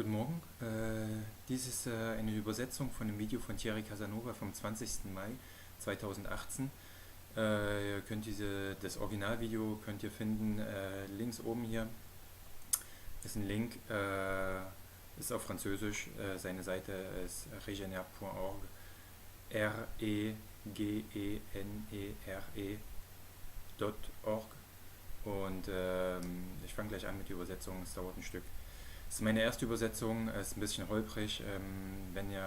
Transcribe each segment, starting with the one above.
Guten Morgen. Dies ist eine Übersetzung von einem Video von Thierry Casanova vom 20. Mai 2018. Ihr könnt das Originalvideo könnt ihr finden links oben hier. Das ist ein Link, ist auf Französisch. Seine Seite ist regenere.org, regenere.org. Und ich fange gleich an mit der Übersetzung, es dauert ein Stück. Das ist meine erste Übersetzung, es ist ein bisschen holprig. Wenn ihr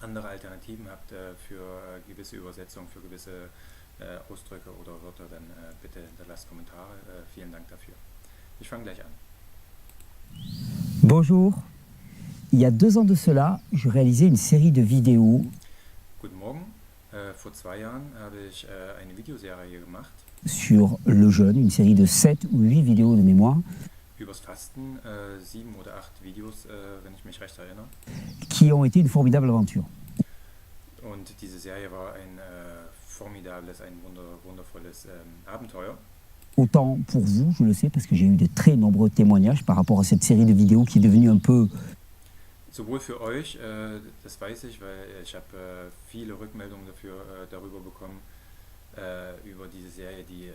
andere Alternativen habt für gewisse Übersetzungen, für gewisse Ausdrücke oder Wörter, dann bitte hinterlasst Kommentare. Vielen Dank dafür. Ich fange gleich an. Bonjour. Il y a 2 ans de cela, je réalisais une série de vidéos Guten Morgen. Vor 2 Jahren habe ich eine Videoserie gemacht sur le jeûne, une série de 7 ou 8 vidéos de mémoire, übers Fasten, 7 oder 8 Videos, wenn ich mich recht erinnere. qui ont été une formidable aventure. Und diese Serie war ein formidables, ein wundervolles Abenteuer. Autant pour vous, je le sais, parce que j'ai eu de très nombreux témoignages par rapport à cette série de vidéos qui est devenue un peu Sowohl für euch, das weiß ich, weil ich habe viele Rückmeldungen darüber bekommen, über diese Serie, die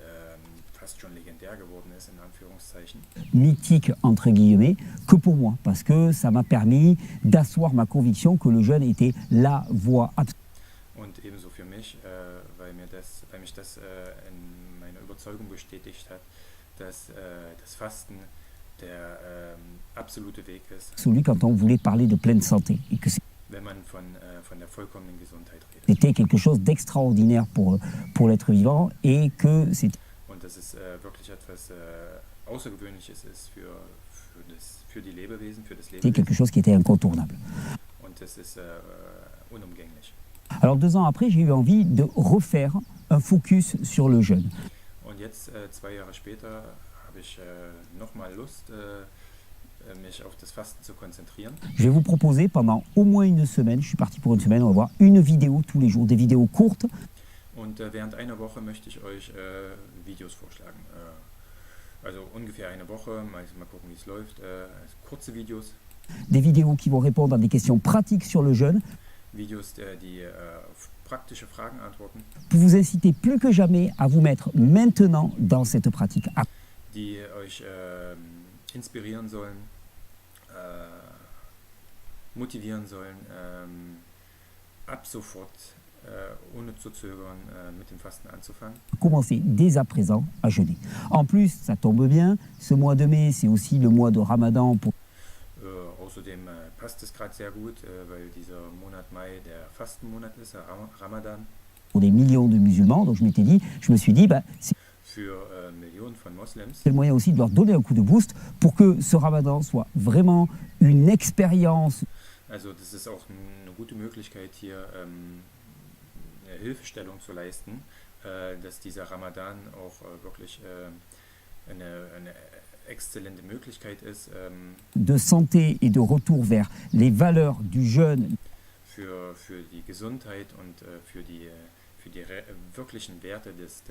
fast schon legendär geworden ist, in Anführungszeichen. mythique, entre guillemets, que pour moi, parce que ça m'a permis d'asseoir ma conviction que le jeûne était la voie absolue Und ebenso für mich, weil mich das in meiner Überzeugung bestätigt hat, dass das Fasten der absolute Weg ist, quand on voulait parler de pleine santé, et que wenn man von der vollkommenen Gesundheit redet. c'était quelque chose d'extraordinaire pour l'être vivant, et que c'était Und dass es wirklich etwas Außergewöhnliches ist für die Lebewesen, für das Leben. quelque chose qui était incontournable. Und das ist unumgänglich. Alors 2 ans après, j'ai eu envie de refaire un focus sur le jeûne. Und jetzt, 2 Jahre später, habe ich nochmal Lust, mich auf das Fasten zu konzentrieren. Je vais vous proposer pendant au moins une semaine, je suis parti pour une semaine, on va voir une vidéo tous les jours, des vidéos courtes, Und während einer Woche möchte ich euch Videos vorschlagen. Also ungefähr eine Woche, mal gucken, wie es läuft. Kurze Videos, des vidéos qui vont répondre à des questions pratiques sur le jeûne, Videos, die auf praktische Fragen antworten, pour vous inciter plus que jamais à vous mettre maintenant dans cette pratique, die euch inspirieren sollen, motivieren sollen, ab sofort, ohne zu zögern, mit dem Fasten anzufangen. commencer dès à présent à jeûner. En plus, ça tombe bien, ce mois de mai, c'est aussi le mois de Ramadan Außerdem passt es gerade sehr gut, weil dieser Monat Mai der Fastenmonat ist, der Ramadan, pour des millions de musulmans. Donc je me suis dit, c'est für Millionen von Moslems. le moyen aussi de leur donner un coup de boost pour que ce Ramadan soit vraiment une expérience Also das ist auch eine gute Möglichkeit hier eine Hilfestellung zu leisten, dass dieser Ramadan auch wirklich eine exzellente Möglichkeit ist de santé et de retour vers les valeurs du jeûne, für die Gesundheit und für die wirklichen Werte des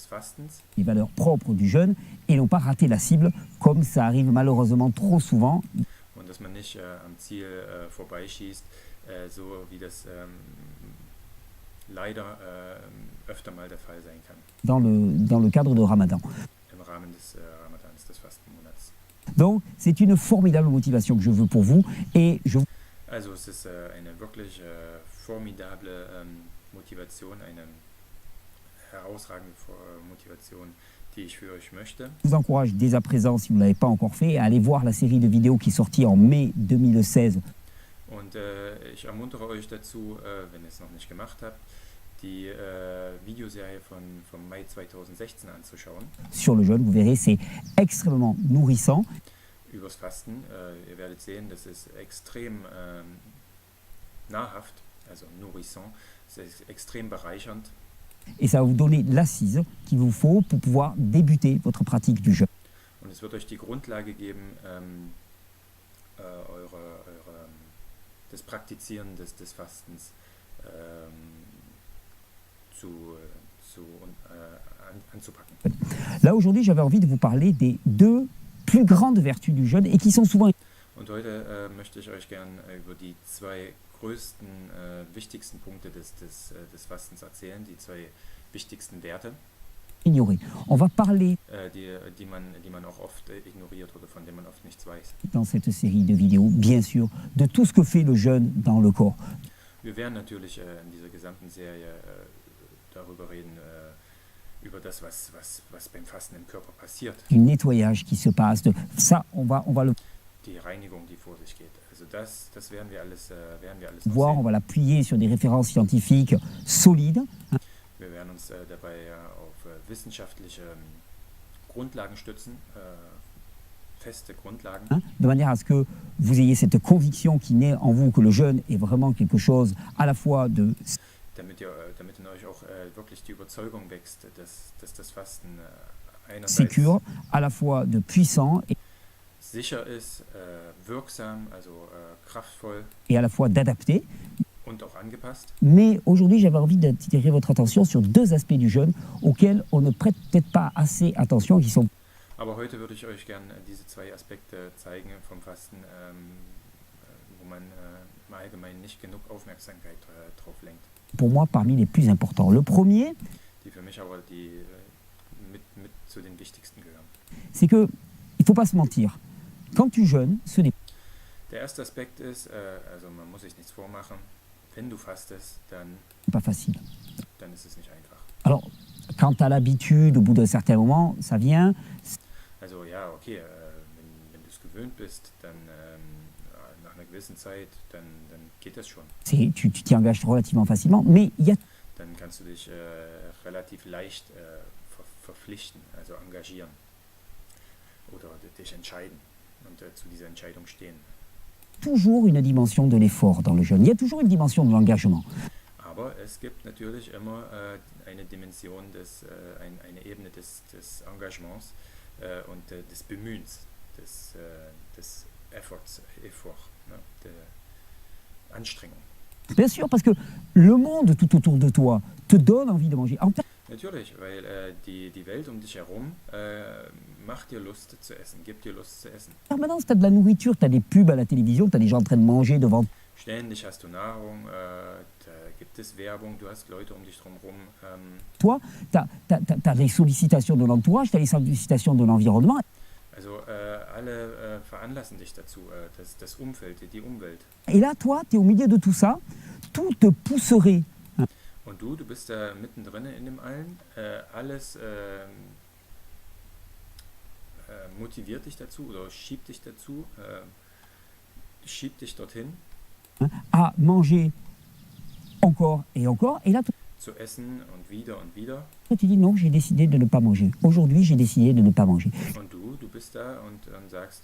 Fastens. les valeurs propres du jeûne, et n'ont pas raté la cible, comme ça arrive malheureusement trop souvent Und dass man nicht am Ziel vorbeischießt, so wie das leider öfter mal der Fall sein kann dans le cadre de Ramadan. im Rahmen des Ramadans, des Fastenmonats. Donc c'est une formidable motivation que je veux pour vous, et Also es ist eine wirklich formidable Motivation, eine herausragende Motivation, die ich für euch möchte. vous encourage dès à présent, si vous ne l'avez pas encore fait, à aller voir la série de vidéos qui est sortie en mai 2016 Und ich ermuntere euch dazu, wenn ihr es noch nicht gemacht habt, die Videoserie vom Mai 2016 anzuschauen, sur le jeûne. Vous verrez, c'est extrêmement nourrissant. übers Fasten. Ihr werdet sehen, das ist extrem nahrhaft, also nourrissant, es ist extrem bereichernd. Et ça va vous donner l'assise qu'il vous faut pour pouvoir débuter votre pratique du jeûne. Und es wird euch die Grundlage geben, das Praktizieren des Fastens anzupacken. Là, aujourd'hui, j'avais envie de vous parler des 2 plus grandes vertus du jeûne et qui sont souvent Und heute möchte ich euch gern über die zwei größten, wichtigsten Punkte des Fastens erzählen, die zwei wichtigsten Werte, ignorer. On va parler die man auch oft ignoriert oder von denen man oft nichts weiß. dans cette série de vidéos, bien sûr, de tout ce que fait le jeûne dans le corps. Wir werden natürlich in dieser gesamten Serie darüber reden, über das, was beim Fasten im Körper passiert. Du nettoyage qui se passe, de ça, on va le Die Reinigung, die vor sich geht. Also das werden wir alles noch voir, on sehen. va l'appuyer sur des références scientifiques solides. Wir werden uns dabei auf wissenschaftliche Grundlagen stützen, feste Grundlagen, De manière à ce que vous ayez cette conviction qui naît en vous que le jeûne est vraiment quelque chose à la fois de damit in euch auch wirklich die Überzeugung wächst, dass das Fasten einerseits sécure, à la fois de puissant sicher ist, wirksam, also kraftvoll et à la fois d'adapté. und auch angepasst. Mais aujourd'hui, j'avais envie d'attirer votre attention sur deux aspects du jeûne auxquels on ne prête peut-être pas assez attention, qui sont Aber heute würde ich euch gerne diese zwei Aspekte zeigen vom Fasten, wo man im Allgemeinen nicht genug Aufmerksamkeit drauf lenkt. pour moi parmi les plus importants. Le premier, Die für mich aber mit zu den wichtigsten gehören. c'est que il faut pas se mentir. Quand tu jeûnes, ce n'est Der erste Aspekt ist, also man muss sich nichts vormachen, wenn du fastest, dann pas facile. ist es nicht einfach. Alors, quand tu as l'habitude, au bout d'un certain moment, ça vient. Also ja, okay, wenn du es gewöhnt bist, dann nach einer gewissen Zeit, dann geht das schon. Tu t'y engages relativement facilement. Mais il y a Dann kannst du dich relativ leicht verpflichten, also engagieren oder dich entscheiden und zu dieser Entscheidung stehen. toujours une dimension de l'effort dans le jeûne. Il y a toujours une dimension de l'engagement. Aber es gibt natürlich immer eine Dimension, eine Ebene des Engagements und des Bemühens, des Efforts, ne, der Anstrengung. Bien sûr, parce que le monde tout autour de toi te donne envie de manger. Natürlich, weil die Welt um dich herum macht dir Lust zu essen, gibt dir Lust zu essen. En permanence, tu as de la nourriture, tu as des pubs à la télévision, tu as des gens en train de manger devant Ständig hast du Nahrung, da gibt es Werbung, du hast Leute um dich drumherum. toi, tu as les sollicitations de l'entourage, tu as les sollicitations de l'environnement. Also alle veranlassen dich dazu, das Umfeld, die Umwelt. Et là, toi, tu es au milieu de tout ça, tout te pousserait Und du bist da mittendrin in dem allen. Alles motiviert dich dazu oder schiebt dich dazu, schiebt dich dorthin, à manger encore et encore. Et là, zu essen und wieder. toi, tu dis non, j'ai décidé de ne pas manger. Aujourd'hui, j'ai décidé de ne pas manger. Und du bist da und sagst,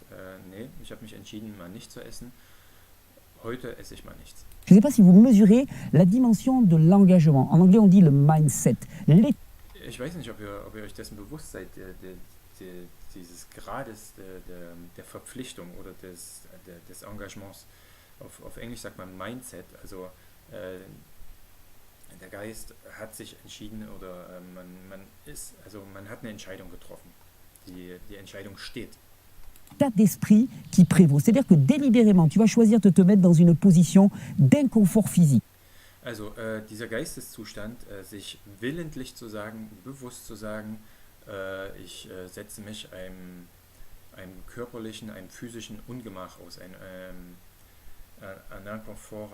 nee, ich habe mich entschieden, mal nicht zu essen. Heute esse ich mal nichts. Je ne sais pas si vous mesurez la dimension de l'engagement. En anglais, on dit le mindset. Ich weiß nicht, ob ihr euch dessen bewusst seid, dieses Grades der Verpflichtung oder des Engagements. Auf Englisch sagt man Mindset, also der Geist hat sich entschieden oder man hat eine Entscheidung getroffen. Die Entscheidung steht. État d'esprit qui prévaut. C'est-à-dire que délibérément, tu vas choisir de te mettre dans une position d'inconfort physique. Also dieser Geisteszustand, sich willentlich zu sagen, bewusst zu sagen, ich setze mich einem körperlichen, einem physischen Ungemach aus, ein Inconfort,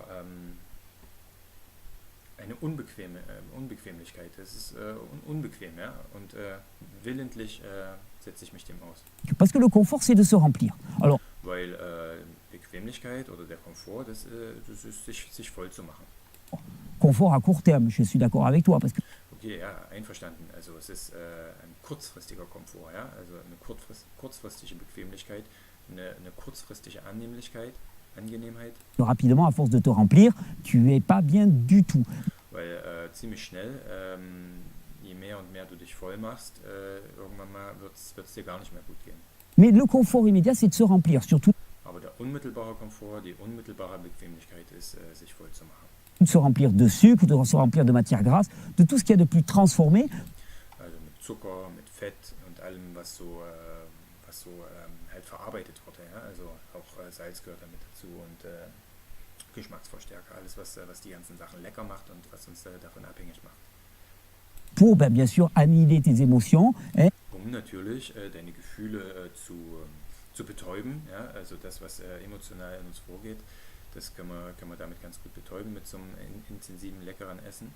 eine Unbequemlichkeit. Das ist unbequem, ja, und willentlich setze ich mich dem aus. Parce que le confort, c'est de se remplir. Alors, Weil Bequemlichkeit oder der Komfort, das ist sich voll zu machen. confort à court terme, je suis d'accord avec toi. Parce que Okay, ja, einverstanden. Also es ist ein kurzfristiger Komfort, ja, also eine kurzfristige Bequemlichkeit, eine kurzfristige Angenehmheit, rapidement, à force de te remplir, tu n'es pas bien du tout. weil ziemlich schnell, je mehr und mehr du dich voll machst, irgendwann mal wird's dir gar nicht mehr gut gehen. Mais le confort immédiat, c'est de se remplir, surtout Aber der unmittelbare Komfort, die unmittelbare Bequemlichkeit ist, sich voll zu machen. de se remplir de sucre, de se remplir de matière grasse, de tout ce qu'il y a de plus transformé. Also mit Zucker, mit Fett und allem, was was so halt verarbeitet wurde. Ja? Also auch Salz gehört damit dazu und Geschmacksverstärker, alles was die ganzen Sachen lecker macht und was uns davon abhängig macht. Pour, bien sûr, annihiler tes émotions. Um natürlich deine Gefühle zu betäuben, ja? Also das, was emotional in uns vorgeht, das kann man damit ganz gut betäuben mit so einem intensiven, leckeren Essen.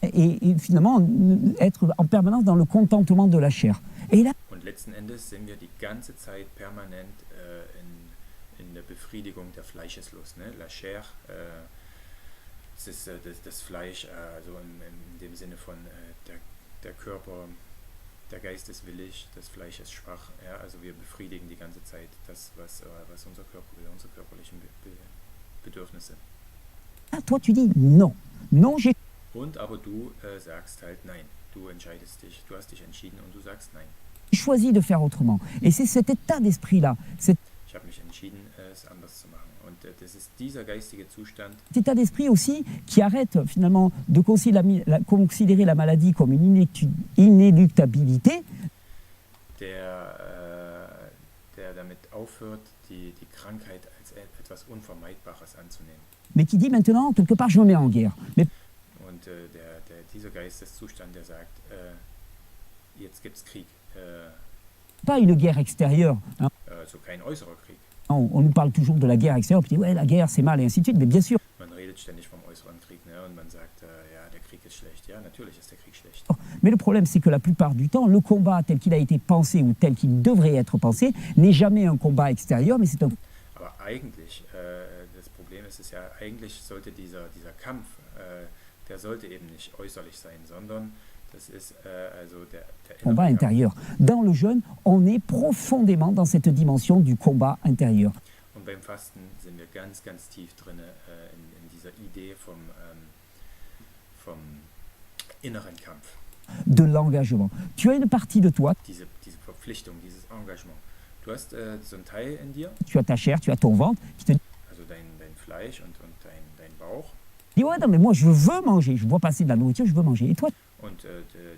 Et finalement, être en permanence dans le contentement de la chair. Et là, Und letzten Endes sind wir die ganze Zeit permanent in der Befriedigung der Fleischeslust. Ne? La chair, das ist das Fleisch, also in dem Sinne von der Körper, der Geist ist willig, das Fleisch ist schwach. Ja? Also wir befriedigen die ganze Zeit das, was unser Körper will, unsere körperlichen Bedürfnisse. toi, tu dis non. Non, j'ai Und aber du sagst halt nein. Du entscheidest dich, du hast dich entschieden und du sagst nein. choisi de faire autrement. Et c'est cet état d'esprit-là, cet Ich habe mich entschieden, es anders zu machen. Und das ist dieser geistige Zustand, état d'esprit aussi qui arrête finalement de considérer la maladie comme une inéluctabilité, der damit aufhört, die Krankheit als etwas Unvermeidbares anzunehmen. mais qui dit maintenant, quelque part, je me mets en guerre. Mais Und dieser Geisteszustand, der sagt, jetzt gibt's Krieg. pas une guerre extérieure. Hein. Also kein äußerer Krieg. On nous parle toujours de la guerre extérieure, puis on dit ouais, la guerre c'est mal et ainsi de suite, mais bien sûr. Man redet ständig vom äußeren Krieg, ne? Und man sagt, ja, der Krieg ist schlecht. Ja, natürlich ist der Krieg schlecht. Mais le problème, c'est que la plupart du temps, le combat tel qu'il a été pensé ou tel qu'il devrait être pensé n'est jamais un combat extérieur, mais c'est un Aber eigentlich, das Problem ist es ja, eigentlich sollte dieser Kampf, der sollte eben nicht äußerlich sein, sondern das ist also der combat innere Kampf. intérieur. Dans le jeûne, on est profondément dans cette dimension du combat intérieur. Und beim Fasten sind wir ganz, ganz tief drin in dieser Idee vom inneren Kampf. De l'engagement. Tu as une partie de toi, Diese Verpflichtung, dieses Engagement. Du hast so einen Teil in dir, tu as ta chair, tu as ton ventre, qui te also dein Fleisch und dein Bauch. dit ouais, non, mais moi je veux manger, je vois passer de la nourriture, je veux manger. Et toi, Und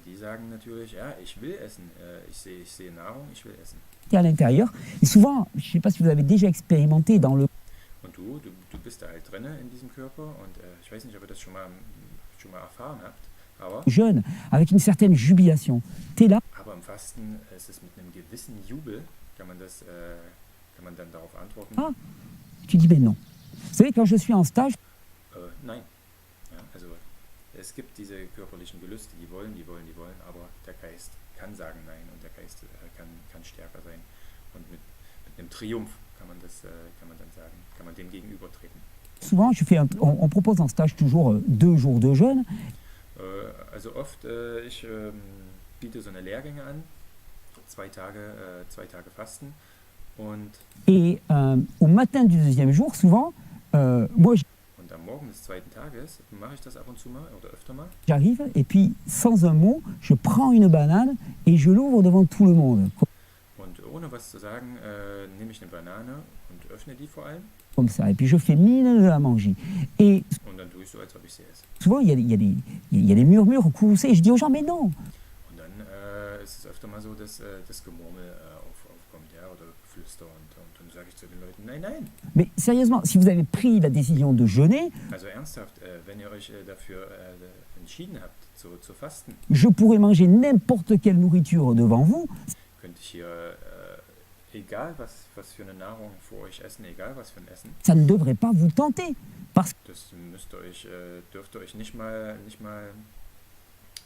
die sagen natürlich, ja, ich will essen, ich sehe Nahrung, ich will essen. tu es à l'intérieur. Et souvent, je ne sais pas si vous avez déjà expérimenté dans le Und du bist da halt drin in diesem Körper und ich weiß nicht, ob ihr das schon mal erfahren habt, aber jeûne avec une certaine jubilation. Tu es là, im Fasten ist es mit einem gewissen Jubel, kann man dann darauf antworten, Ah. tu dis ben non. Vous savez, quand je suis en stage, nein. Ja, also es gibt diese körperlichen Gelüste, die wollen, aber der Geist kann sagen nein und der Geist kann stärker sein. Und mit einem Triumph kann man dann sagen, kann man dem gegenübertreten. souvent, on propose en stage toujours 2 jours de jeûne. Also oft, ich biete so eine Lehrgänge an, 2 Tage Fasten und Et au matin du deuxième jour, souvent, moi und am Morgen des zweiten Tages mache ich das ab und zu mal oder öfter mal. j'arrive et puis sans un mot, je prends une banane et je l'ouvre devant tout le monde. Und ohne was zu sagen, nehme ich eine Banane und öffne die vor allem. Comme ça. Et puis je fais mine de la manger. Et Und dann tue ich so, als ob ich sie esse. souvent, il y a des murmures courroucés. Et je dis aux gens, mais non, Und dann ist es öfter mal so, dass das Gemurmel aufkommt, ja, oder Geflüster. Und dann sage ich zu den Leuten, nein. mais sérieusement, si vous avez pris la décision de jeûner, Also ernsthaft, wenn ihr euch dafür entschieden habt, zu fasten, je pourrais manger n'importe quelle nourriture devant vous. könnt ich hier, egal was für eine Nahrung vor euch essen, egal was für ein Essen, Ça ne devrait pas vous tenter. Parce das dürft ihr euch nicht mal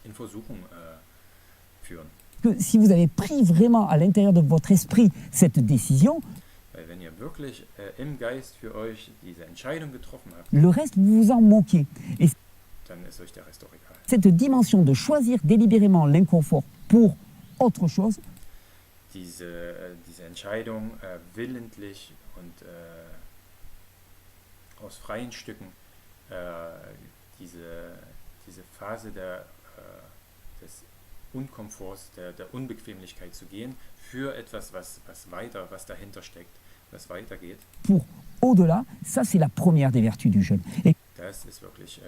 in Versuchung führen. que si vous avez pris vraiment à l'intérieur de votre esprit cette décision, Weil wenn ihr wirklich im Geist für euch diese Entscheidung getroffen habt, le reste, vous vous en moquez. Et dann ist euch der Rest auch egal. cette dimension de choisir délibérément l'inconfort pour autre chose, Diese Entscheidung willentlich und aus freien Stücken diese Phase des Unkomforts, der Unbequemlichkeit zu gehen, für etwas, was dahinter steckt, was weitergeht, pour au-delà, ça c'est la première des vertus du jeûne. Et das ist wirklich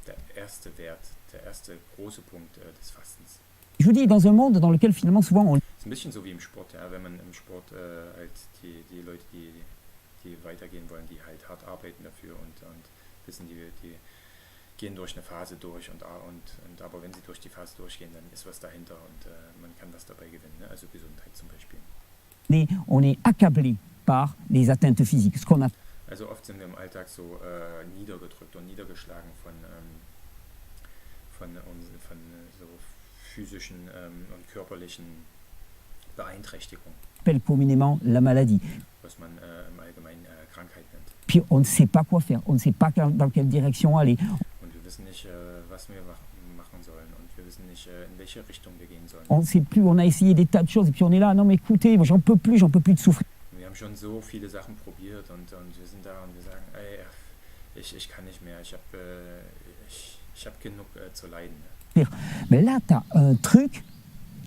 der erste Wert, der erste große Punkt des Fastens. Je vous dis, dans un monde dans lequel finalement souvent on Es ist ein bisschen so wie im Sport, ja, wenn man im Sport halt die Leute, die weitergehen wollen, die halt hart arbeiten dafür und wissen, die gehen durch eine Phase durch und aber wenn sie durch die Phase durchgehen, dann ist was dahinter und man kann was dabei gewinnen, ne? Also Gesundheit zum Beispiel. on est accablé par les atteintes physiques, ce qu'on a. Also oft sind wir im Alltag so niedergedrückt und niedergeschlagen von so physischen und körperlichen Beeinträchtigungen, Appelle communément la maladie. was man im Allgemeinen Krankheit nennt. Puis on ne sait pas quoi faire, on ne sait pas dans quelle direction aller. Und wir wissen nicht, was wir machen sollen und wir wissen nicht, in welche Richtung wir gehen sollen. On ne sait plus, on a essayé des tas de choses et puis on est là, non mais écoutez, moi, j'en peux plus de souffrir. Wir haben schon so viele Sachen probiert und wir sind da und wir sagen, ey, ich kann nicht mehr, ich hab genug zu leiden. Mais là, tu as un truc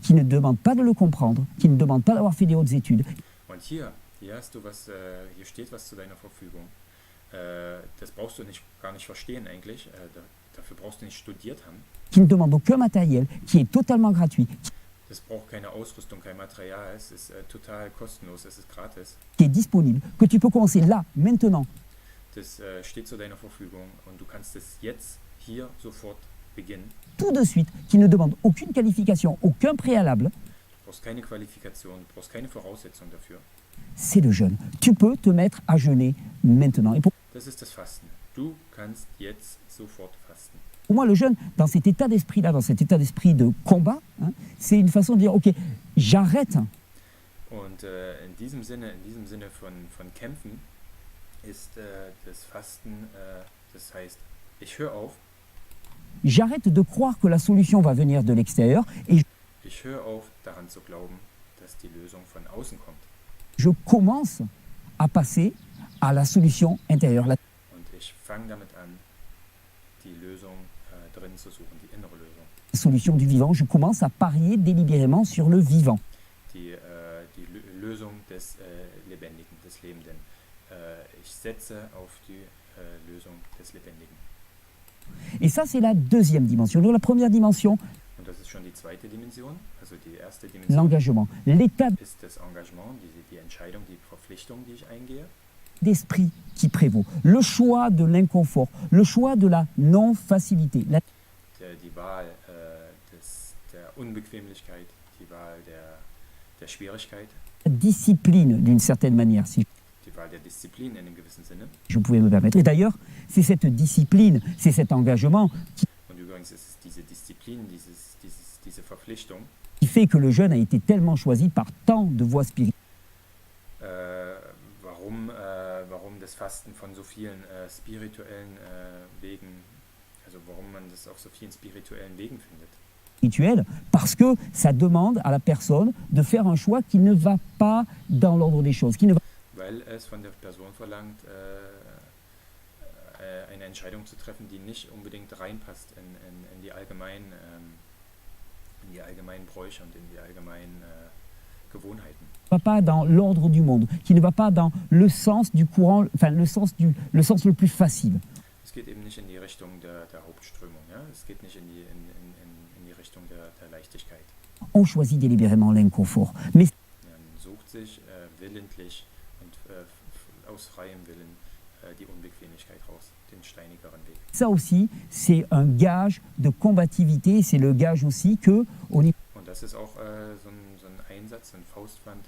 qui ne demande pas de le comprendre, qui ne demande pas d'avoir fait des hautes études, Und hier hast du was, hier steht was zu deiner Verfügung. Das brauchst du gar nicht verstehen eigentlich, dafür brauchst du nicht studiert haben. qui ne demande aucun matériel, qui est totalement gratuit, Das braucht keine Ausrüstung, kein Material, es ist total kostenlos, es ist gratis. qui est disponible, que tu peux commencer là, maintenant. Das steht zu deiner Verfügung und du kannst es jetzt, hier, sofort beginnen. Tout de suite, qui ne demande aucune qualification, aucun préalable, Du brauchst keine Qualifikation, du brauchst keine Voraussetzung dafür. c'est le jeûne. Tu peux te mettre à jeûner maintenant. Et pour Das ist das Fasten. Du kannst jetzt sofort fasten. moi, le jeûne, dans cet état d'esprit-là, dans cet état d'esprit de combat, hein, c'est une façon de dire, ok, j'arrête. Und in diesem Sinne von Kämpfen ist das Fasten, das heißt, ich höre auf, J'arrête de croire que la solution va venir de l'extérieur et ich höre auf, daran zu glauben, dass die Lösung von außen kommt. je commence à passer à la solution intérieure, la Und ich fange damit an, die Lösung drin zu suchen, die innere Lösung. solution du vivant. Je commence à parier délibérément sur le vivant. Die Lösung des Lebendigen, des Lebenden. Ich setze auf die Lösung des Lebendigen. Et ça, c'est la deuxième dimension. Donc, la première dimension, Und das ist schon die zweite Dimension. Also die erste Dimension l'engagement, l'état ist das Engagement, die Entscheidung, die Verpflichtung, die ich eingehe. d'esprit qui prévaut, le choix de l'inconfort, le choix de la non-facilité, la Die Wahl der Unbequemlichkeit, die Wahl der Schwierigkeit, discipline d'une certaine manière, si die Wahl der Disziplin in einem gewissen Sinne. je pouvais me permettre. Et d'ailleurs, c'est cette discipline, c'est cet engagement Und übrigens ist es diese Disziplin, diese Verpflichtung, qui fait que le jeûne a été tellement choisi par tant de voies spirituelles. warum das Fasten von so vielen spirituellen Wegen, also warum man das auf so vielen spirituellen Wegen findet. Parce que ça demande à la personne de faire un choix qui ne va pas dans l'ordre des choses, qui ne va Weil es von der Person verlangt, eine Entscheidung zu treffen, die nicht unbedingt reinpasst in die allgemeinen Bräuche und in die allgemeinen Gewohnheiten. pas dans l'ordre du monde, qui ne va pas dans le sens du courant, enfin le sens le plus facile. Es geht eben nicht in die Richtung der Hauptströmung, ja? Es geht nicht in die Richtung der Leichtigkeit. On choisit délibérément l'inconfort. Mais Man sucht sich willentlich und aus freiem Willen die Unbequemlichkeit raus, den steinigeren Weg. ça aussi, c'est un gage de combativité, c'est le gage aussi que au niveau Und das ist auch so ein Einsatz, ein Faustpfand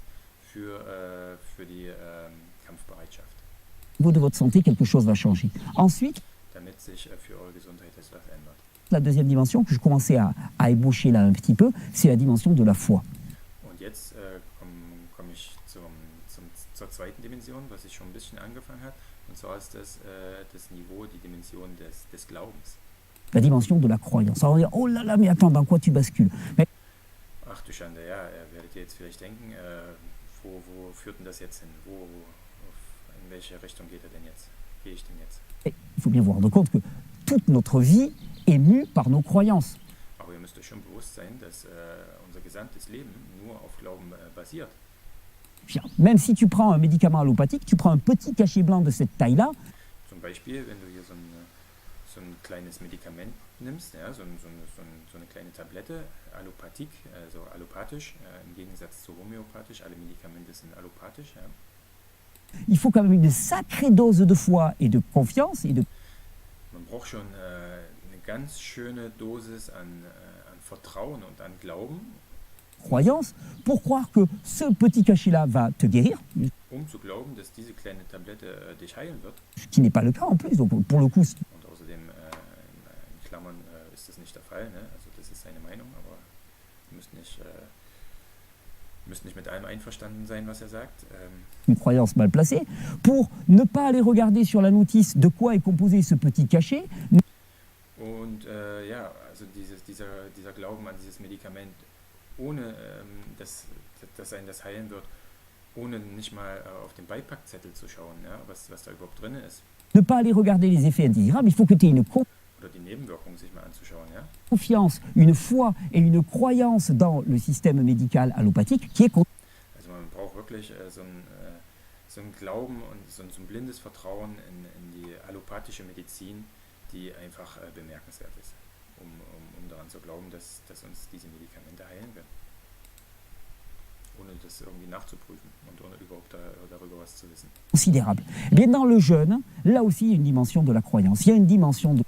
für die Kampfbereitschaft, de votre santé, quelque chose va changer. Ensuite, damit sich für eure Gesundheit etwas ändert. la deuxième dimension que je commençais à ébaucher là un petit peu, c'est la dimension de la foi. Und jetzt komme ich zur zweiten Dimension, was ich schon ein bisschen angefangen habe. Und zwar ist das Niveau, die Dimension des Glaubens. La dimension de la croyance. Alors on va dire, oh là là, mais attends, dans quoi tu bascules? Mais Ach du Schande, ja, werdet ihr jetzt vielleicht denken, wo führt denn das jetzt hin? In welche Richtung gehe ich denn jetzt? il faut bien vous rendre compte que toute notre vie est mue par nos croyances. Aber ihr müsst euch schon bewusst sein, dass unser gesamtes Leben nur auf Glauben basiert. Même si tu prends un médicament allopathique, tu prends un petit cachet blanc de cette taille-là, Zum Beispiel, wenn du hier so so ein kleines Medikament nimmst, ja, so eine kleine Tablette, also allopathisch, im Gegensatz zu homöopathisch, alle Medikamente sind allopathisch. Ja. Il faut quand même une sacrée dose de foi et de confiance et de Man braucht schon eine ganz schöne Dosis an Vertrauen und an Glauben, croyance pour croire que ce petit cachet-là va te guérir, zu glauben, dass diese kleine Tablette dich heilen wird. ce qui n'est pas le cas en plus. Donc pour le coup, Und außerdem, in Klammern, ist das nicht der Fall. Ne? Also das ist seine Meinung, aber ihr müsst nicht mit allem einverstanden sein, was er sagt. une croyance mal placée, pour ne pas aller regarder sur la notice de quoi est composé ce petit cachet, Und ja, also dieser Glauben an dieses Medikament, ohne dass einen das heilen wird, ohne nicht mal auf den Beipackzettel zu schauen, ja, was da überhaupt drin ist. ne pas aller regarder les effets indésirables, il faut que tu aies une Oder die Nebenwirkungen sich mal anzuschauen. Ja. confiance, une foi et une croyance dans le système médical allopathique qui est Also man braucht wirklich so einen Glauben und so ein blindes Vertrauen in die allopathische Medizin, die einfach bemerkenswert ist, um daran zu glauben, dass uns diese Medikamente heilen werden. Ohne das irgendwie nachzuprüfen und ohne überhaupt darüber was zu wissen. considérable. Eh bien, dans le jeûne, là aussi, il y a une dimension de la croyance. Il y a une dimension de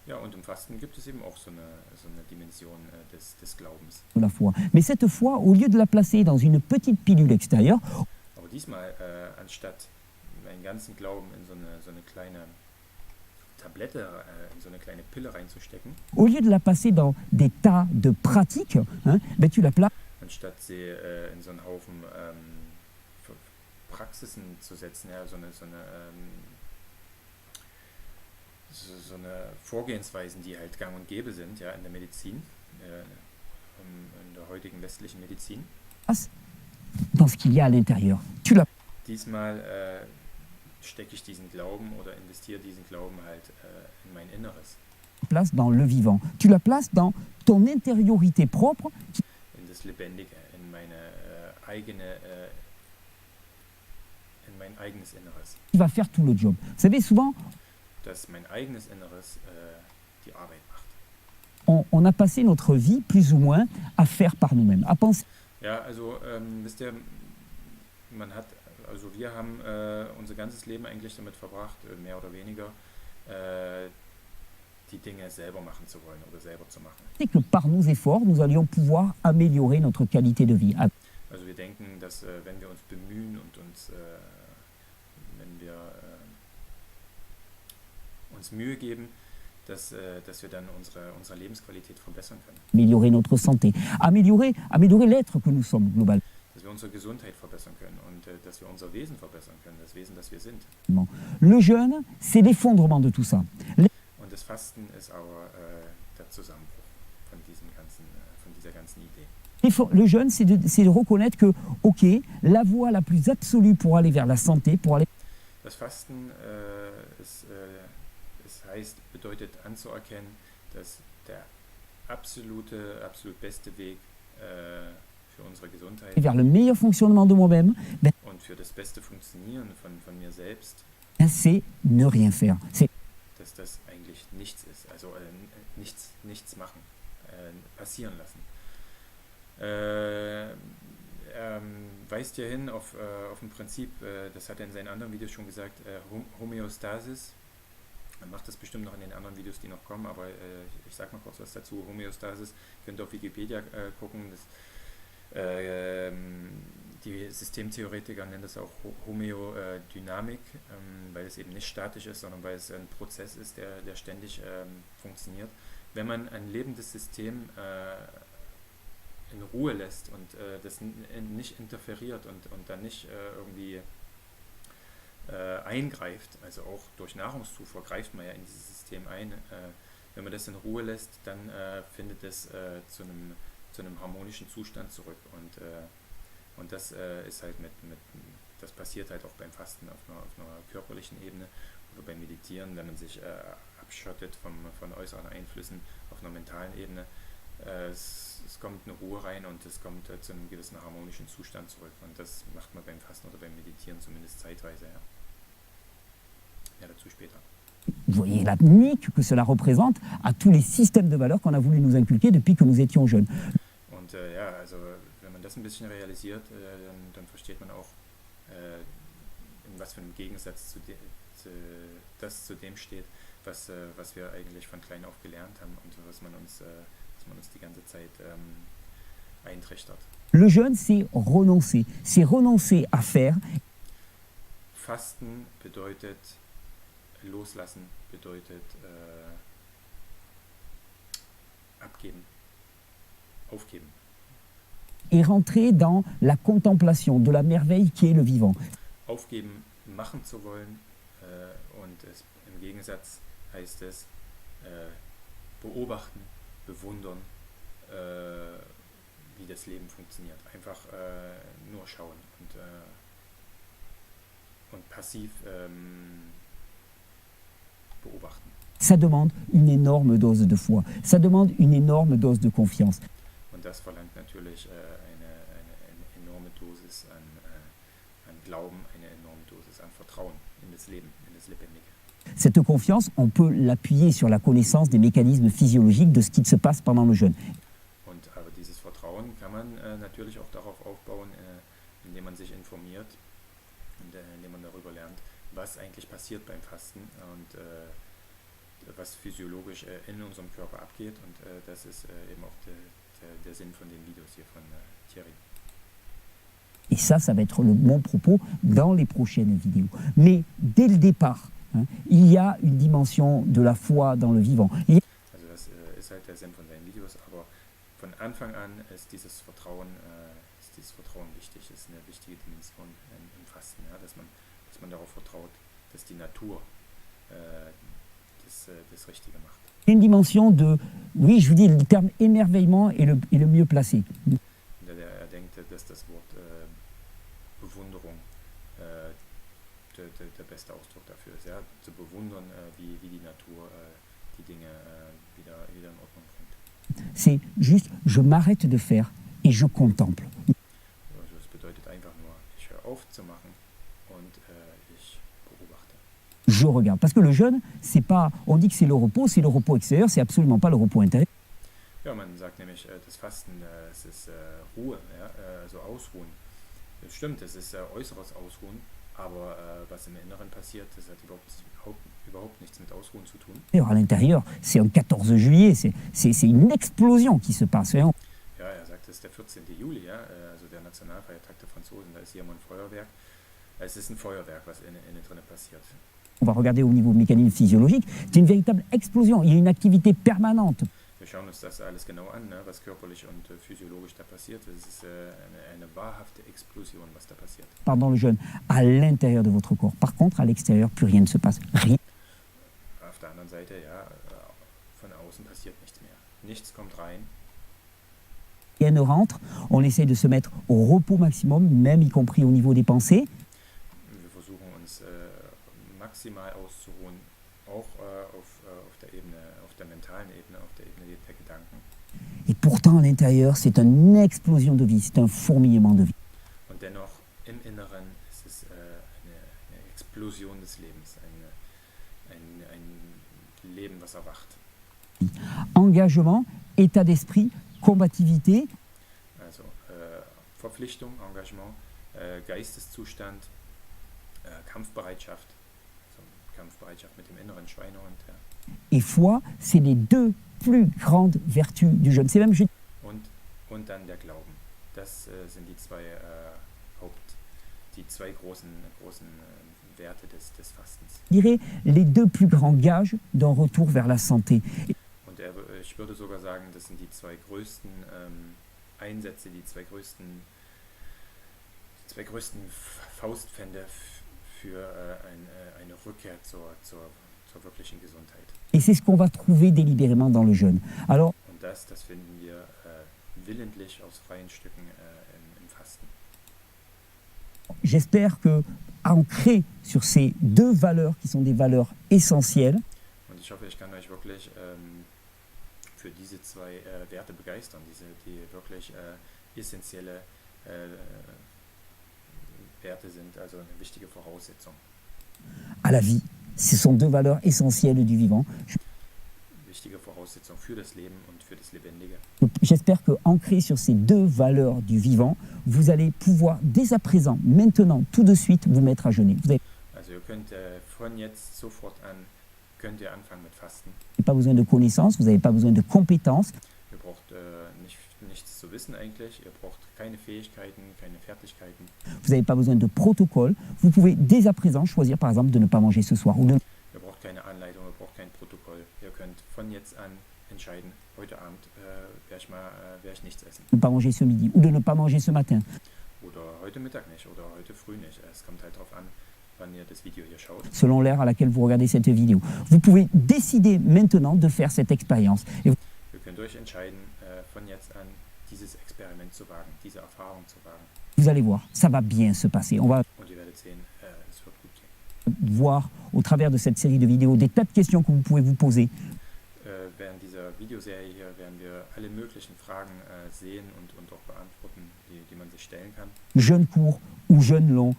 Ja, und im Fasten gibt es eben auch so eine Dimension des Glaubens. la foi. Mais cette foi, au lieu de la placer dans une petite pilule extérieure, Aber diesmal, anstatt meinen ganzen Glauben in so eine kleine Tablette, in so eine kleine Pille reinzustecken, au lieu de la passer dans des tas de pratiques, hein, ben, tu la places anstatt sie in so einen Haufen Praxisen zu setzen, ja, so eine Vorgehensweisen, die halt gang und gäbe sind, ja, in der Medizin, in der heutigen westlichen Medizin. dans ce qu'il y a à l'intérieur. Tu la Diesmal stecke ich diesen Glauben oder investiere diesen Glauben halt in mein Inneres, places dans le vivant. Tu la places dans ton intériorité propre in das Lebendige, in mein eigenes Inneres, qui va faire tout le job. Vous savez, souvent, dass mein eigenes Inneres die Arbeit macht. on a passé notre vie, plus ou moins, à faire par nous-mêmes, à penser Ja, also wisst ihr, wir haben unser ganzes Leben eigentlich damit verbracht, mehr oder weniger, die Dinge selber machen zu wollen oder selber zu machen. que par nos efforts, nous allions pouvoir améliorer notre qualité de vie. Also wir denken, dass wenn wir uns bemühen und wenn wir uns Mühe geben, dass wir dann unsere Lebensqualität verbessern können. Améliorer notre santé, améliorer l'être que nous sommes globalement. Dass wir unsere Gesundheit verbessern können und dass wir unser Wesen verbessern können, das Wesen, das wir sind. Le jeûne, c'est l'effondrement de tout ça. Und das Fasten ist aber der Zusammenbruch von dieser ganzen Idee. Le jeûne, c'est de reconnaître que, ok, la voie la plus absolue pour aller vers la santé, pour aller Das Fasten bedeutet anzuerkennen, dass der absolut beste Weg für unsere Gesundheit vers le meilleur fonctionnement de moi-même, ben, und für das beste Funktionieren von mir selbst, c'est ne rien faire. C'est dass das eigentlich nichts ist, also nichts machen, passieren lassen. Weist ja hin auf ein Prinzip, das hat er in seinen anderen Videos schon gesagt, Homöostasis. Man macht das bestimmt noch in den anderen Videos, die noch kommen, aber ich sage mal kurz was dazu. Homöostasis, könnt ihr auf Wikipedia gucken. Die Systemtheoretiker nennen das auch Homöodynamik, weil es eben nicht statisch ist, sondern weil es ein Prozess ist, der ständig funktioniert. Wenn man ein lebendes System in Ruhe lässt und das nicht interferiert und dann nicht irgendwie eingreift, also auch durch Nahrungszufuhr greift man ja in dieses System ein. Wenn man das in Ruhe lässt, dann findet es zu einem harmonischen Zustand zurück und das ist halt das passiert halt auch beim Fasten auf einer körperlichen Ebene oder beim Meditieren, wenn man sich abschottet von äußeren Einflüssen auf einer mentalen Ebene. Es kommt eine Ruhe rein und es kommt zu einem gewissen harmonischen Zustand zurück und das macht man beim Fasten oder beim Meditieren zumindest zeitweise. Ja, dazu später. Vous voyez la nique que cela représente à tous les systèmes de valeurs qu'on a voulu nous inculquer depuis que nous étions jeunes. Und ja, also wenn man das ein bisschen realisiert, dann versteht man auch, in was für einem Gegensatz das zu dem steht, was wir eigentlich von klein auf gelernt haben und was man uns die ganze Zeit eintrichtert. Le jeûne, c'est renoncer. C'est renoncer à faire. Fasten bedeutet loslassen, bedeutet abgeben, aufgeben. Et rentrer dans la contemplation de la merveille qui est le vivant. Aufgeben, machen zu wollen und im Gegensatz heißt es beobachten, bewundern, wie das Leben funktioniert. Einfach nur schauen und passiv beobachten. Ça demande une énorme dose de foi. Ça demande une énorme dose de confiance. Und das verlangt natürlich eine enorme Dosis an Glauben, eine enorme Dosis an Vertrauen in das Leben, in das Lebendige. Cette confiance, on peut l'appuyer sur la connaissance des mécanismes physiologiques de ce qui se passe pendant le jeûne. Aber dieses Vertrauen kann man natürlich auch darauf aufbauen, indem man sich informiert und indem man darüber lernt, was eigentlich passiert beim Fasten und was physiologisch in unserem Körper abgeht. Und das ist eben auch der Sinn von den Videos hier von Thierry. Et ça va être mon propos dans les prochaines vidéos. Mais dès le départ, il y a une dimension de la foi dans le vivant. Also das ist halt der Sinn von seinen Videos, aber von Anfang an ist dieses Vertrauen wichtig, ist eine wichtige Dimension im Fasten, ja, dass man darauf vertraut, dass die Natur das Richtige macht. Une dimension de, oui, je vous dis, le terme émerveillement est le mieux placé. Er denkt, dass das Wort Bewunderung der beste Ausdruck dafür ist, ja, zu bewundern, wie die Natur die Dinge wieder in Ordnung bringt. C'est juste, je m'arrête de faire et je contemple. Also das bedeutet einfach nur, ich höre auf zu machen und ich beobachte. Je regarde. Parce que le jeûne, c'est pas, on dit que c'est le repos extérieur, c'est absolument pas le repos intérieur. Ja, man sagt nämlich, das Fasten, es ist Ruhe, ja, also Ausruhen. Das stimmt, es ist äußeres Ausruhen, aber was im Inneren passiert, das hat überhaupt nichts mit Ausruhen zu tun. À l'intérieur, c'est un 14 juillet, c'est une explosion qui se passe. Ja, er sagt, es ist der 14. Juli, ja, also der Nationalfeiertag der Franzosen, da ist hier mal ein Feuerwerk. Es ist ein Feuerwerk, was innen drin passiert. On va regarder au niveau mécanique physiologique, c'est une véritable explosion, il y a une activité permanente. Wir schauen uns das alles genau an, ne, was körperlich und physiologisch da passiert. Es ist eine wahrhafte Explosion, was da passiert. Pendant le jeûne, à l'intérieur de votre corps. Par contre, à l'extérieur, plus rien ne se passe. Rien. Auf der anderen Seite, ja, von außen passiert nichts mehr. Nichts kommt rein. Rien ne rentre. On essaie de se mettre au repos maximum, même y compris au niveau des pensées. Wir versuchen uns maximal auszuruhen, auch auf der mentalen Ebene, auf der Ebene der Gedanken. Et pourtant, à l'intérieur, c'est une explosion de vie, c'est un fourmillement de vie. Und dennoch, im Inneren ist es eine Explosion des Lebens, ein Leben, was erwacht. Engagement, état d'esprit, combativité. Also Verpflichtung, Engagement, Geisteszustand, Kampfbereitschaft, also Kampfbereitschaft mit dem inneren Schweinehund. Ja. Et foi, c'est les deux plus grandes vertus du jeûne. C'est même, Und dann der Glauben. Das sind die zwei großen Werte des Fastens. je dirais, les deux plus grands gages d'un retour vers la santé. Und ich würde sogar sagen, das sind die zwei größten Einsätze, die zwei größten Faustpfände für eine Rückkehr zur wirklichen Gesundheit. Et c'est ce qu'on va trouver délibérément dans le jeûne. Alors, Und das finden wir willentlich aus freien Stücken im Fasten. j'espère que, ancré sur ces deux valeurs qui sont des valeurs essentielles, Und ich hoffe, ich kann euch wirklich für diese zwei Werte begeistern, die wirklich essentielle Werte sind, also eine wichtige Voraussetzung. à la vie Ce sont deux valeurs essentielles du vivant. Wichtige Voraussetzung für das Leben und für das Lebendige. J'espère que, ancré sur ces deux valeurs du vivant, vous allez pouvoir dès à présent, maintenant, tout de suite, vous mettre à jeûner. Vous n'avez Also ihr könnt von jetzt sofort an, könnt ihr anfangen mit Fasten. pas besoin de connaissances, vous n'avez pas besoin de compétences. Ihr braucht nichts zu wissen eigentlich, ihr braucht keine Fähigkeiten, keine Fertigkeiten. Vous n'avez pas besoin de protocole. Vous pouvez dès à présent choisir par exemple de ne pas manger ce soir ou de Ihr braucht keine Anleitung, ihr braucht kein Protokoll. Ihr könnt von jetzt an entscheiden, heute Abend werde ich nichts essen. ne pas manger ce midi ou de ne pas manger ce matin. Oder heute Mittag nicht oder heute früh nicht. Es kommt halt darauf an, wann ihr das Video hier schaut. Selon l'heure à laquelle vous regardez cette vidéo. Vous pouvez décider maintenant de faire cette expérience. Et Ihr könnt euch entscheiden, von jetzt an dieses Experiment zu wagen, diese Erfahrung zu wagen. vous allez voir, ça va bien se passer. On va Und ihr werdet sehen, es wird gut gehen. voir au travers de cette série de vidéos des tas de questions que vous pouvez vous poser. Während dieser Videoserie hier werden wir alle möglichen Fragen sehen und auch beantworten, die man sich stellen kann. Jeûne court ou jeûne long,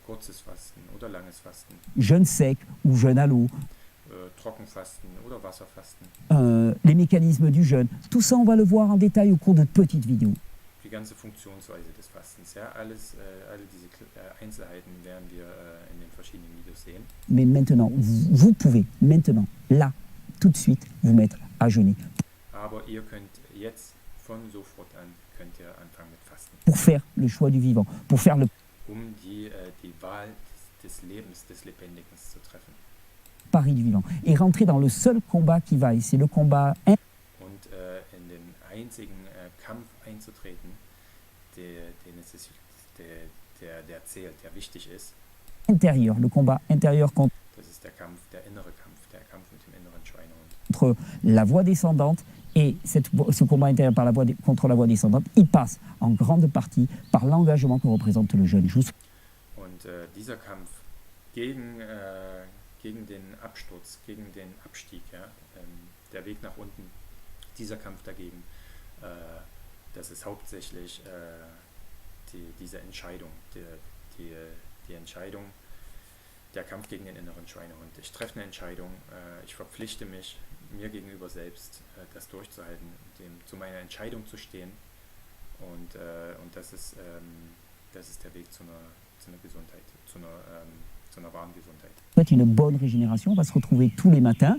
Kurzes Fasten oder langes Fasten, jeûne sec ou jeûne à l'eau, Trockenfasten oder Wasserfasten. les mécanismes du jeûne. Tout ça, on va le voir en détail au cours de petites vidéos. Die ganze Funktionsweise des Fastens, ja, alle diese Einzelheiten werden wir in den verschiedenen Videos sehen. Mais maintenant, vous pouvez maintenant, là, tout de suite, vous mettre à jeûner Aber ihr könnt jetzt von sofort an könnt ihr anfangen mit Fasten, pour faire le choix du vivant, pour faire le die Wahl des Lebens, des Lebendigen zu treffen. pari du vivant et rentrer dans le seul combat qui vaille. C'est le combat Und in den einzigen Kampf einzutreten, der zählt, der wichtig ist. intérieur, le combat intérieur contre Das ist der innere Kampf, der Kampf mit dem inneren Schweinehund. la voie descendante. Et ce combat intérieur contre la voie descendante, il passe en grande partie par l'engagement que représente le jeûne. Und dieser Kampf gegen den Absturz, gegen den Abstieg, ja, der Weg nach unten, dieser Kampf dagegen, das ist hauptsächlich diese Entscheidung, die Entscheidung, der Kampf gegen den inneren Schweinehund. Ich treffe eine Entscheidung, ich verpflichte mich, mir gegenüber selbst das durchzuhalten, zu meiner Entscheidung zu stehen und das ist der Weg zu einer Gesundheit, zu einer wahren Gesundheit. Faites une bonne régénération, on va se retrouver tous les matins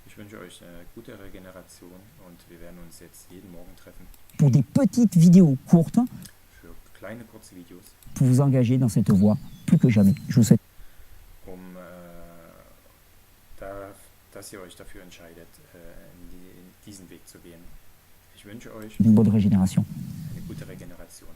Ich wünsche euch eine gute Regeneration und wir werden uns jetzt jeden Morgen treffen pour des petites vidéos courtes für kleine, kurze Videos, pour vous engager dans cette voie plus que jamais. Je vous souhaite dass ihr euch dafür entscheidet, in diesen Weg zu gehen. Ich wünsche euch une bonne régénération. eine gute Regeneration.